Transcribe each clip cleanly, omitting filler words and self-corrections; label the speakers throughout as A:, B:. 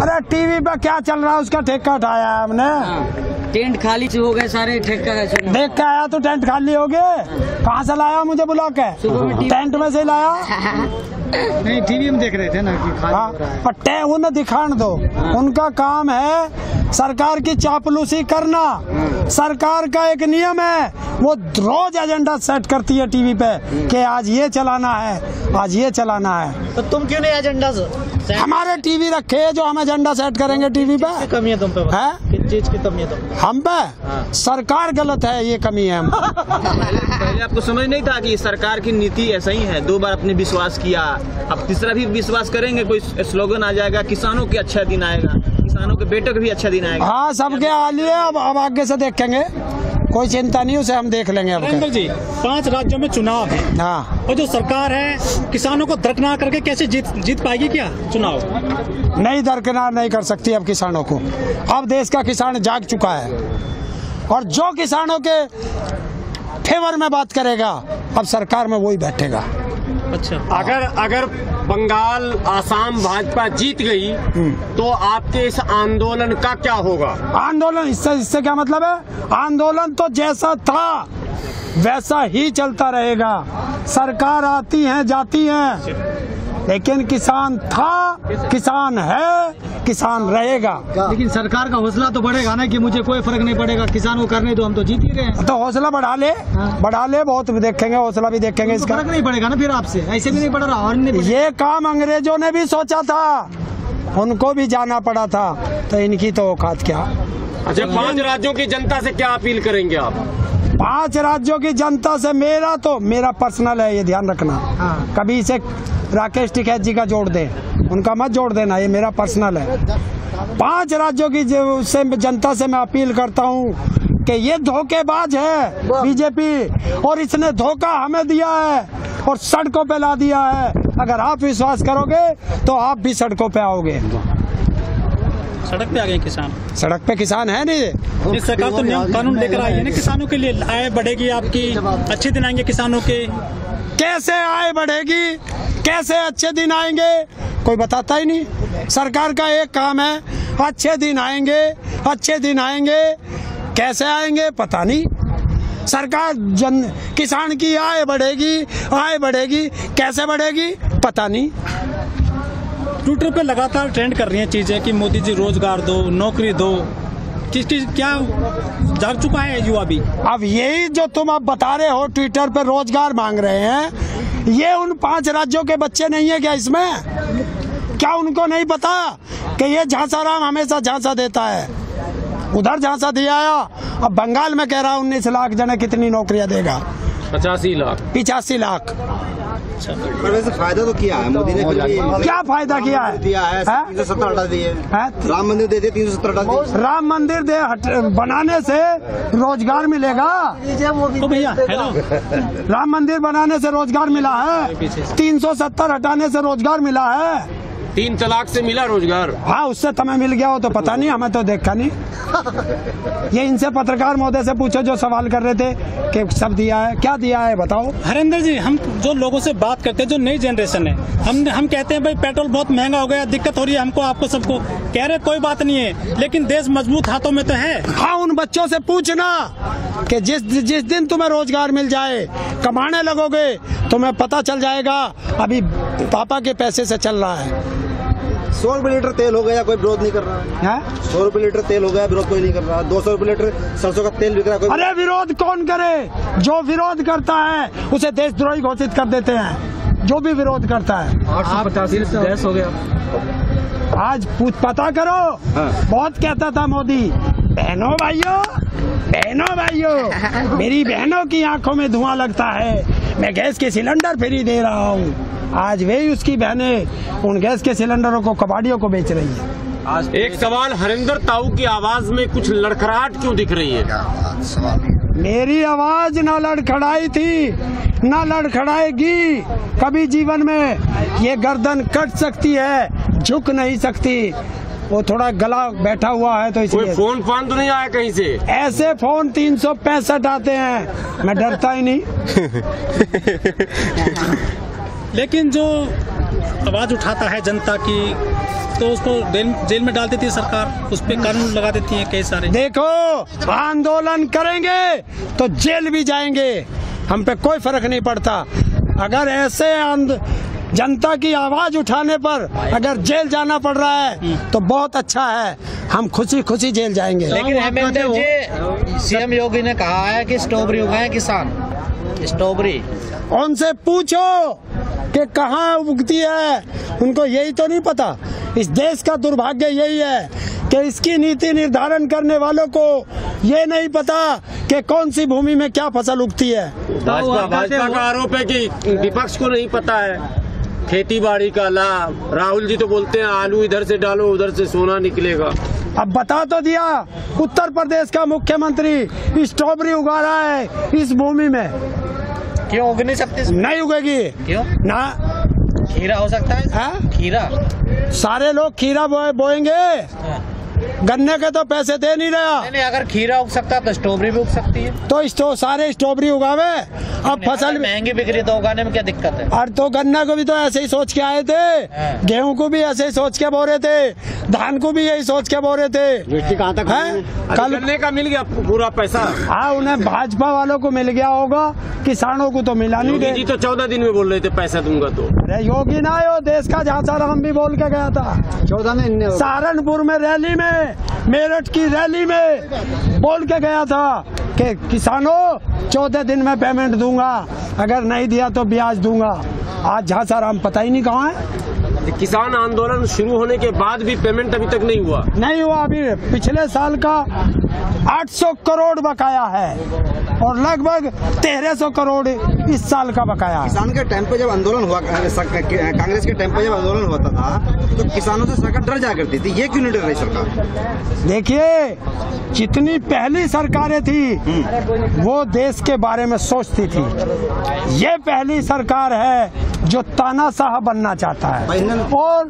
A: अरे टीवी पे क्या चल रहा है उसका ठेका उठाया है हमने।
B: टेंट खाली हो गए सारे, ठेका
A: देख के आया तो टेंट खाली हो गए। कहाँ से लाया मुझे बुला के? टेंट में से लाया
C: नहीं, टीवी में देख रहे थे ना कि
A: खाली। उन्हें दिखाने दो, उनका काम है सरकार की चापलूसी करना। सरकार का एक नियम है, वो रोज एजेंडा सेट करती है टीवी पे कि आज ये चलाना है, आज ये चलाना है।
C: तो तुम क्यों नहीं एजेंडा?
A: हमारे टीवी रखे है जो हम एजेंडा सेट करेंगे टीवी पे।
C: कमी है तुम पे? किस चीज की कमी है तुम?
A: हम पे सरकार गलत है, ये कमी है हम।
D: पहले आपको समझ नहीं था कि सरकार की नीति ऐसा ही है। 2 बार आपने विश्वास किया, अब तीसरा भी विश्वास करेंगे। कोई स्लोगन आ जाएगा, किसानों के अच्छा दिन आएगा, किसानों के बेटों के भी अच्छा दिन आएगा।
A: हाँ, सबके आ लिए। अब आगे से देखेंगे, कोई चिंता नहीं, उसे हम देख लेंगे। अब
E: जी 5 राज्यों में चुनाव है।
A: हाँ,
E: और जो सरकार है किसानों को दरकिनार करके कैसे जीत पाएगी क्या चुनाव?
A: नहीं, दरकिनार नहीं कर सकती अब किसानों को। अब देश का किसान जाग चुका है और जो किसानों के फेवर में बात करेगा अब सरकार में वही बैठेगा।
E: अच्छा,
F: अगर बंगाल, आसाम भाजपा जीत गई तो आपके इस आंदोलन का क्या होगा?
A: आंदोलन इससे क्या मतलब है? आंदोलन तो जैसा था वैसा ही चलता रहेगा। सरकार आती है जाती है, लेकिन किसान था, किसान है, किसान रहेगा।
C: लेकिन सरकार का हौसला तो बढ़ेगा ना कि मुझे कोई फर्क नहीं पड़ेगा, किसान को करने दो, हम तो जीत ही गए हैं।
A: तो हौसला बढ़ा ले, बढ़ा ले, बहुत देखेंगे, हौसला भी देखेंगे। इसका
C: फर्क नहीं पड़ेगा ना फिर आपसे, ऐसे भी नहीं पड़ रहा। और
A: ये काम अंग्रेजों ने भी सोचा था, उनको भी जाना पड़ा था, तो इनकी तो औकात क्या।
F: अच्छा, 5 राज्यों की जनता से क्या अपील करेंगे आप?
A: 5 राज्यों की जनता से मेरा पर्सनल है, ये ध्यान रखना। कभी इसे राकेश टिकैत जी का जोड़ दे, उनका मत जोड़ देना, ये मेरा पर्सनल है। 5 राज्यों की जनता से मैं अपील करता हूँ कि ये धोखेबाज है बीजेपी, और इसने धोखा हमें दिया है और सड़कों पे ला दिया है। अगर आप विश्वास करोगे तो आप भी सड़कों पे आओगे।
E: सड़क पे आ गए किसान,
A: सड़क पे किसान है नहीं।
E: इस सरकार तो नियम कानून लेकर आई है ना किसानों के लिए। आय बढ़ेगी आपकी, अच्छे दिन आएंगे किसानों के।
A: कैसे आय बढ़ेगी, कैसे अच्छे दिन आएंगे, कोई बताता ही नहीं। सरकार का एक काम है, अच्छे दिन आएंगे, अच्छे दिन आएंगे। कैसे आएंगे पता नहीं। सरकार किसान की आय बढ़ेगी, कैसे बढ़ेगी पता नहीं।
E: ट्विटर पे लगातार ट्रेंड कर रही हैं चीजें कि मोदी जी रोजगार दो, नौकरी दो। क्या जाग चुका है युवा भी? अब
A: यही जो तुम अब बता रहे हो, ट्विटर पे रोजगार मांग रहे हैं, ये उन 5 राज्यों के बच्चे नहीं है क्या इसमें? क्या उनको नहीं पता कि ये झांसाराम हमेशा झांसा देता है? उधर झांसा दिया, अब बंगाल में कह रहा 19 लाख जने कितनी नौकरियां देगा?
F: 85 लाख।
A: 85 लाख।
G: पर वैसे फायदा तो किया है मोदी ने।
A: क्या फायदा किया है?
G: 370 हटा दिए, राम मंदिर दे दिए, 370 हटा दिए।
A: राम मंदिर बनाने से रोजगार मिलेगा?
E: तो भैया हेलो,
A: राम मंदिर बनाने से रोजगार मिला है, 370 हटाने से रोजगार मिला है।
F: 3 तलाक से मिला रोजगार।
A: हाँ, उससे तुम्हें मिल गया हो तो पता नहीं, हमें तो देखा नहीं। ये इनसे पत्रकार महोदय से पूछो जो सवाल कर रहे थे कि सब दिया है, क्या दिया है बताओ।
E: हरिंदर जी, हम जो लोगों से बात करते हैं, जो नई जनरेशन है, हम कहते हैं भाई पेट्रोल बहुत महंगा हो गया, दिक्कत हो रही है हमको, आपको, सबको। कह रहे कोई बात नहीं है, लेकिन देश मजबूत हाथों में तो है।
A: हाँ, उन बच्चों से पूछना कि जिस दिन तुम्हें रोजगार मिल जाए, कमाने लगोगे, तुम्हें पता चल जाएगा। अभी पापा के पैसे से चल रहा है।
G: 100 रुपए लीटर तेल हो गया, कोई विरोध नहीं कर रहा है। 100 रुपए लीटर तेल हो गया, विरोध कोई नहीं कर रहा। 200 रुपए लीटर सरसों का तेल बिक रहा है।
A: अरे विरोध कौन करे? जो विरोध करता है उसे देशद्रोही घोषित कर देते हैं, जो भी विरोध करता है।
D: 885 गैस हो गया।
A: आज पता करो। बहुत कहता था मोदी, बहनों भाइयों, मेरी बहनों की आंखों में धुआं लगता है, मैं गैस के सिलेंडर फ्री दे रहा हूँ। आज वे ही उसकी बहनें उन गैस के सिलेंडरों को कबाड़ियों को बेच रही है।
F: एक सवाल, हरिंदर ताऊ की आवाज में कुछ लड़खड़ाहट क्यों दिख रही है?
A: मेरी आवाज ना लड़खड़ाई थी, ना लड़खड़ाएगी कभी जीवन में। ये गर्दन कट सकती है, झुक नहीं सकती। वो थोड़ा गला बैठा हुआ है तो इसलिए।
F: कोई फोन तो नहीं आया कहीं से?
A: ऐसे फोन 365 आते हैं, मैं डरता ही नहीं।
E: लेकिन जो आवाज़ उठाता है जनता की तो उसको जेल में डाल देती है सरकार, उस पर कानून लगा देती है कई सारे।
A: देखो, आंदोलन करेंगे तो जेल भी जाएंगे, हम पे कोई फर्क नहीं पड़ता। अगर ऐसे जनता की आवाज उठाने पर अगर जेल जाना पड़ रहा है तो बहुत अच्छा है, हम खुशी खुशी जेल जाएंगे।
H: लेकिन हेमंत जी, सीएम योगी ने कहा है कि स्ट्रॉबेरी उगाए किसान, स्ट्रॉबेरी
A: उनसे पूछो कि कहाँ उगती है, उनको यही तो नहीं पता। इस देश का दुर्भाग्य यही है कि इसकी नीति निर्धारण करने वालों को ये नहीं पता कि कौन सी भूमि में क्या फसल उगती है।
F: भाजपा का आरोप है कि विपक्ष को नहीं पता है खेती बाड़ी का लाभ। राहुल जी तो बोलते हैं आलू इधर से डालो उधर से सोना निकलेगा।
A: अब बता तो दिया, उत्तर प्रदेश का मुख्यमंत्री स्ट्रॉबेरी उगा रहा है इस भूमि में।
H: क्यों उग नहीं सकती?
A: नहीं उगेगी।
H: क्यों
A: ना?
H: खीरा हो सकता है? खीरा
A: सारे लोग खीरा बोएंगे, गन्ने के तो पैसे दे नहीं रहा।
H: नहीं, अगर खीरा उग सकता है तो स्ट्रॉबेरी भी उग सकती है।
A: तो सारे स्ट्रॉबेरी उगावे। अब फसल
H: महंगी बिक रही तो उगाने में क्या दिक्कत है?
A: और तो गन्ना को भी तो ऐसे ही सोच के आए थे, गेहूं को भी ऐसे ही सोच के बो रहे थे, धान को भी यही सोच के बो रहे थे।
F: कहाँ तक कल गन्ने का मिल गया पूरा पैसा?
A: हाँ, उन्हें भाजपा वालों को मिल गया होगा, किसानों को तो मिला नहीं।
F: योगी जी तो 14 दिन में बोल रहे थे पैसा दूंगा तो।
A: अरे योगी ना हो, देश का झांसा राम भी बोल के गया था
G: 14 में।
A: सहारनपुर में रैली में, मेरठ की रैली में बोल के गया था कि किसानों 14 दिन में पेमेंट दूंगा, अगर नहीं दिया तो ब्याज दूंगा। आज झांसा राम पता ही नहीं कहाँ है।
F: किसान आंदोलन शुरू होने के बाद भी पेमेंट अभी तक नहीं हुआ।
A: नहीं हुआ। अभी पिछले साल का 800 करोड़ बकाया है और लगभग 1300 करोड़ इस साल का बकाया है।
G: किसान के टाइम पे जब आंदोलन हुआ, कांग्रेस के टाइम पे जब आंदोलन होता था तो किसानों से सरकार डर जा करती थी, ये क्यों नहीं डर रही सरकार?
A: देखिए, जितनी पहली सरकारें थी वो देश के बारे में सोचती थी। ये पहली सरकार है जो तानाशाह बनना चाहता है और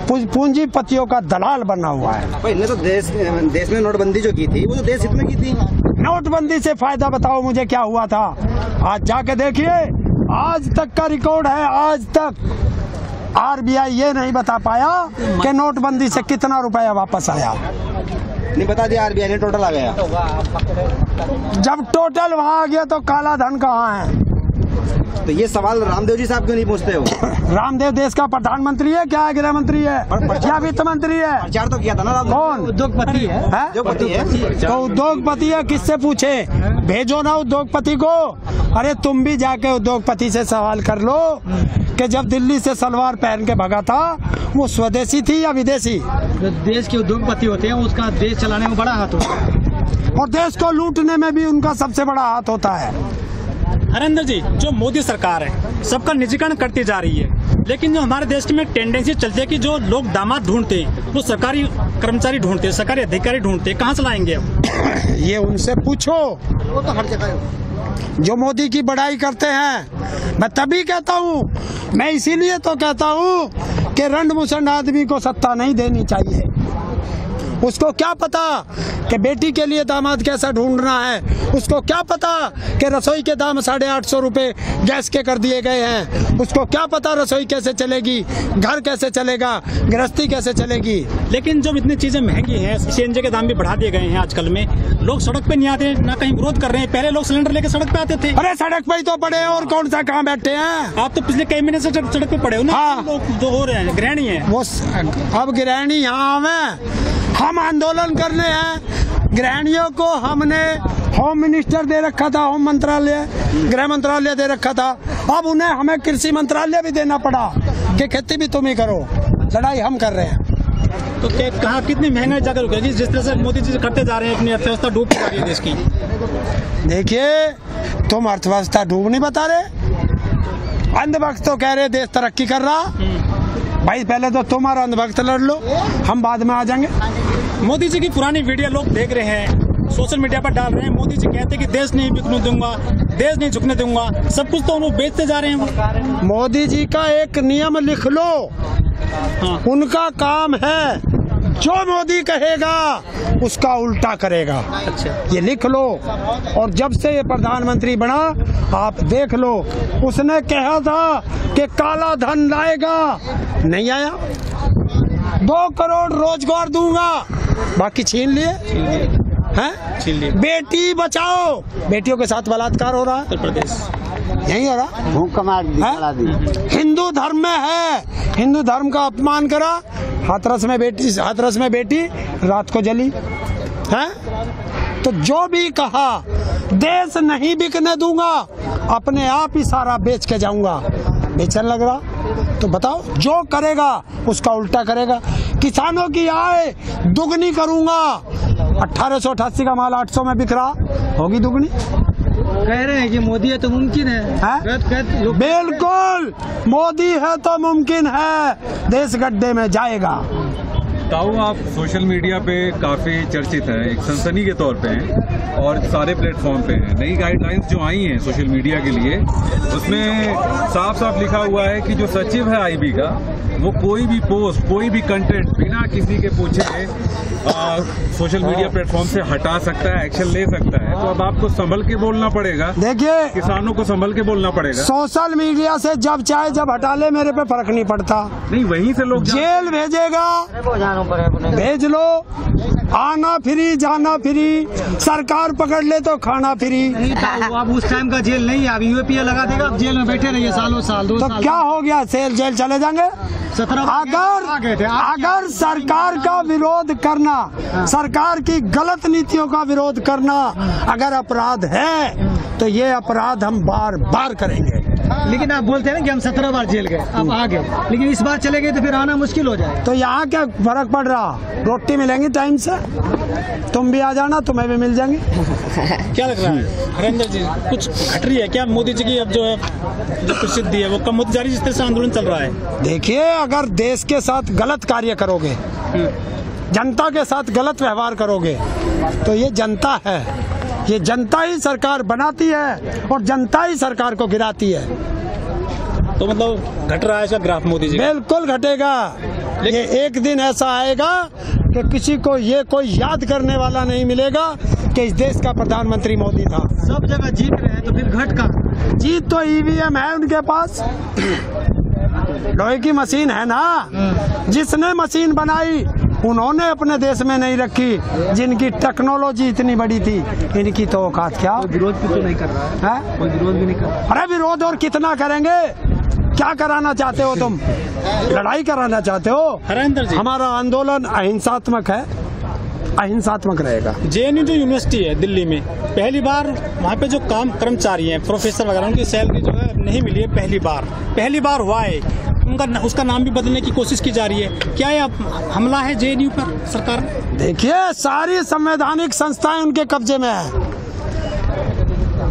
A: पूंजीपतियों का दलाल बना हुआ है।
G: इन्हें तो देश में नोटबंदी जो की थी वो तो देश हित में की थी।
A: नोटबंदी से फायदा बताओ मुझे क्या हुआ था? आज जाके देखिए, आज तक का रिकॉर्ड है, आज तक आरबीआई ये नहीं बता पाया कि नोटबंदी से कितना रुपया वापस आया।
G: नहीं बता दिया आरबीआई ने, टोटल आ गया।
A: जब टोटल वहाँ आ गया तो काला धन कहाँ है?
G: तो ये सवाल रामदेव जी साहब क्यों नहीं पूछते हो?
A: रामदेव देश का प्रधानमंत्री है क्या, गृह मंत्री है क्या, वित्त मंत्री है?
G: प्रचार तो किया था ना।
A: कौन?
C: उद्योगपति है।
G: उद्योगपति है
A: तो उद्योगपति है, किससे पूछे? भेजो ना उद्योगपति को। अरे तुम भी जाके उद्योगपति से सवाल कर लो कि जब दिल्ली से सलवार पहन के भगा था वो स्वदेशी थी या विदेशी?
C: जो देश के उद्योगपति होते हैं उसका देश चलाने में बड़ा हाथ होता है
A: और देश को लूटने में भी उनका सबसे बड़ा हाथ होता है।
E: हरेंद्र जी, जो मोदी सरकार है सबका निजीकरण करती जा रही है, लेकिन जो हमारे देश में टेंडेंसी चलती है कि जो लोग दामाद ढूंढते हैं वो सरकारी कर्मचारी ढूंढते हैं, सरकारी अधिकारी ढूंढते हैं, कहाँ से लाएंगे अब?
A: ये उनसे पूछो।
G: वो तो हर जगह
A: जो मोदी की बड़ाई करते हैं, मैं तभी कहता हूँ, मैं इसीलिए तो कहता हूँ कि रंड मुसंड आदमी को सत्ता नहीं देनी चाहिए। उसको क्या पता कि बेटी के लिए दामाद कैसा ढूंढना है, उसको क्या पता कि रसोई के दाम 850 रुपए गैस के कर दिए गए हैं, उसको क्या पता रसोई कैसे चलेगी, घर कैसे चलेगा, गृहस्थी कैसे चलेगी।
E: लेकिन जब इतनी चीजें महंगी हैं, सीएनजी के दाम भी बढ़ा दिए गए हैं, आजकल में लोग सड़क पे नहीं आते, ना कहीं विरोध कर रहे हैं। पहले लोग सिलेंडर लेके सड़क पे आते थे।
A: अरे सड़क पे ही तो पड़े और कौन सा कहाँ बैठे हैं?
E: आप तो पिछले कई महीने से सड़क पे पड़े हो ना।
A: हाँ।
E: लोग जो हो रहे हैं गृहिणी है
A: वो अब गृहिणी यहाँ आवे, हम आंदोलन करने हैं। गृहिणियों को हमने होम मिनिस्टर दे रखा था, होम मंत्रालय, गृह मंत्रालय दे रखा था। अब उन्हें हमें कृषि मंत्रालय भी देना पड़ा कि खेती भी तुम ही करो। लड़ाई हम कर रहे हैं।
E: तो कहाँ कितनी महंगाई जाकर रुकेगी? जिस तरह से मोदी जी करते जा रहे हैं, अपनी अर्थव्यवस्था डूब जा रही है देश की।
A: देखिए, तुम अर्थव्यवस्था डूब नहीं बता रहे, अंधभक्त तो कह रहे देश तरक्की कर रहा। भाई पहले तो तुम्हारा अंधभक्त लड़ लो, हम बाद में आ जाएंगे।
E: मोदी जी की पुरानी वीडियो लोग देख रहे हैं, सोशल मीडिया पर डाल रहे हैं। मोदी जी कहते हैं कि देश नहीं बिकने दूंगा, देश नहीं झुकने दूंगा, सब कुछ तो लोग बेचते जा रहे हैं।
A: मोदी जी का एक नियम लिख लो।
E: हाँ।
A: उनका काम है जो मोदी कहेगा उसका उल्टा करेगा। ये लिख लो। और जब से ये प्रधानमंत्री बना आप देख लो, उसने कहा था कि काला धन लाएगा, नहीं आया। 2 करोड़ रोजगार दूंगा, बाकी छीन लिए हैं। बेटी बचाओ, बेटियों के साथ बलात्कार हो रहा है उत्तर प्रदेश, यही हो रहा है। हिंदू धर्म में है, हिंदू धर्म का अपमान करा, हाथरस में बेटी रात को जली है। तो जो भी कहा देश नहीं बिकने दूंगा, अपने आप ही सारा बेच के जाऊंगा, बेचने लग रहा। तो बताओ, जो करेगा उसका उल्टा करेगा। किसानों की आय दुगनी करूंगा, 1888 का माल 800 में बिक रहा, होगी दुगनी।
C: कह रहे हैं कि मोदी है तो मुमकिन है।
A: बिल्कुल, मोदी है तो मुमकिन है, देश गड्ढे में जाएगा।
I: ताऊ, आप सोशल मीडिया पे काफी चर्चित हैं, एक सनसनी के तौर पे हैं और सारे प्लेटफॉर्म पे हैं। नई गाइडलाइंस जो आई हैं सोशल मीडिया के लिए, उसमें साफ साफ लिखा हुआ है कि जो सचिव है आईबी का, वो कोई भी पोस्ट, कोई भी कंटेंट बिना किसी के पूछे सोशल मीडिया प्लेटफॉर्म से हटा सकता है, एक्शन ले सकता है। तो अब आपको संभल के बोलना पड़ेगा।
A: देखिए,
I: किसानों को संभल के बोलना पड़ेगा।
A: सोशल मीडिया से जब चाहे जब हटा ले, मेरे पे फर्क नहीं पड़ता।
I: नहीं, वहीं से लोग
A: जेल भेजेगा, भेज लो, आना फ्री जाना फ्री, सरकार पकड़ ले तो खाना फ्री।
C: अब उस टाइम का जेल नहीं है, अब यूएपीए लगा देगा, अब जेल में बैठे रहिए सालों साल, 2
A: तो
C: साल।
A: क्या हो गया, जेल चले जाएंगे। अगर सरकार का विरोध करना, सरकार की गलत नीतियों का विरोध करना अगर अपराध है, तो ये अपराध हम बार बार करेंगे।
C: लेकिन आप बोलते हैं ना कि हम 17 बार जेल गए, आप आ गए, लेकिन इस बार चले गए तो फिर आना मुश्किल हो जाए।
A: तो यहाँ क्या फर्क पड़ रहा, रोटी मिलेंगी टाइम से, तुम भी आ जाना, तुम्हें भी मिल जाएंगी।
E: क्या लग रहा है हरेंद्र जी, कुछ घट रही है क्या मोदी जी की? अब जो है जो प्रसिद्धि है वो कम होती जा रही है जिस तरह से आंदोलन चल रहा है।
A: देखिए, अगर देश के साथ गलत कार्य करोगे, जनता के साथ गलत व्यवहार करोगे, तो ये जनता है, ये जनता ही सरकार बनाती है और जनता ही सरकार को गिराती है।
E: तो मतलब घट रहा है इसका ग्राफ मोदी जी?
A: बिल्कुल घटेगा। ये एक दिन ऐसा आएगा कि किसी को ये कोई याद करने वाला नहीं मिलेगा कि इस देश का प्रधानमंत्री मोदी था।
C: सब जगह जीत रहे हैं तो फिर घट का
A: जीत तो ईवीएम है उनके पास, लोहे की मशीन है ना। जिसने मशीन बनाई उन्होंने अपने देश में नहीं रखी, जिनकी टेक्नोलॉजी इतनी बड़ी थी, इनकी तो औकात क्या।
C: विरोध भी तो नहीं कर रहा है, कोई विरोध भी नहीं कर रहा।
A: अरे विरोध और कितना करेंगे? क्या कराना चाहते हो तुम? लड़ाई कराना चाहते हो?
E: हरेंद्र जी,
A: हमारा आंदोलन अहिंसात्मक है, अहिंसात्मक रहेगा।
E: जेएनयू जो यूनिवर्सिटी है दिल्ली में, पहली बार वहाँ पे जो कर्मचारी हैं, प्रोफेसर वगैरह, उनकी सैलरी जो है नहीं मिली है, पहली बार हुआ है। उसका नाम भी बदलने की कोशिश की जा रही है। क्या ये हमला है जेएनयू पर सरकार?
A: देखिए, सारी संवैधानिक संस्थाएं उनके कब्जे में है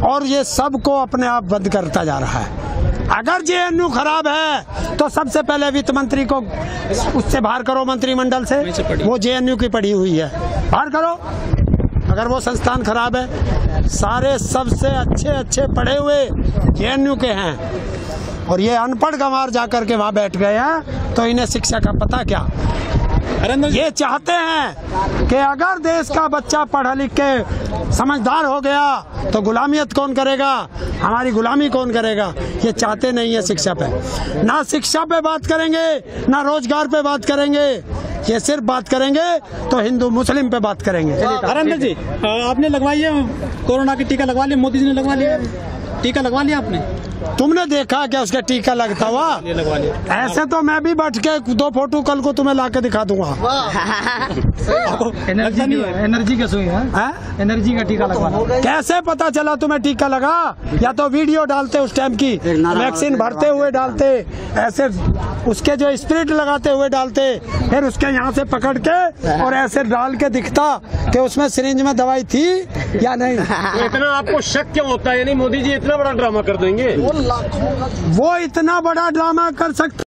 A: और ये सबको अपने आप बंद करता जा रहा है। अगर जेएनयू खराब है तो सबसे पहले वित्त मंत्री को उससे बाहर करो, मंत्रिमंडल से। वो जेएनयू की पड़ी हुई है, बाहर करो। अगर वो संस्थान खराब है, सारे सबसे अच्छे पढ़े हुए जेएनयू के हैं और ये अनपढ़ गंवार जाकर के वहाँ बैठ गए हैं, तो इन्हें शिक्षा का पता क्या। ये चाहते हैं कि अगर देश का बच्चा पढ़ा लिख के समझदार हो गया तो गुलामियत कौन करेगा, हमारी गुलामी कौन करेगा। ये चाहते नहीं है शिक्षा पे। ना शिक्षा पे बात करेंगे, ना रोजगार पे बात करेंगे, ये सिर्फ बात करेंगे तो हिंदू मुस्लिम पे बात करेंगे।
E: हरेंद्र जी, आपने लगवाई है कोरोना की टीका? लगवा लिया, मोदी जी ने लगवा लिया टीका? लगवा लिया आपने?
A: तुमने देखा क्या उसका टीका लगता हुआ?
E: लगवा लिया।
A: ऐसे तो मैं भी बैठ के 2 फोटो कल को तुम्हें ला के दिखा दूंगा।
C: एनर्जी का सुई है, एनर्जी का टीका लगवाना।
A: कैसे पता चला तुम्हें टीका लगा? या तो वीडियो डालते उस टाइम की, वैक्सीन भरते हुए डालते, ऐसे उसके जो स्प्रिट लगाते हुए डालते, फिर उसके यहाँ से पकड़ के और ऐसे डाल के दिखता कि उसमें सिरिंज में दवाई थी या नहीं।
F: तो इतना आपको शक क्यों होता है? यानी मोदी जी इतना बड़ा ड्रामा कर देंगे?
A: वो इतना बड़ा ड्रामा कर सकते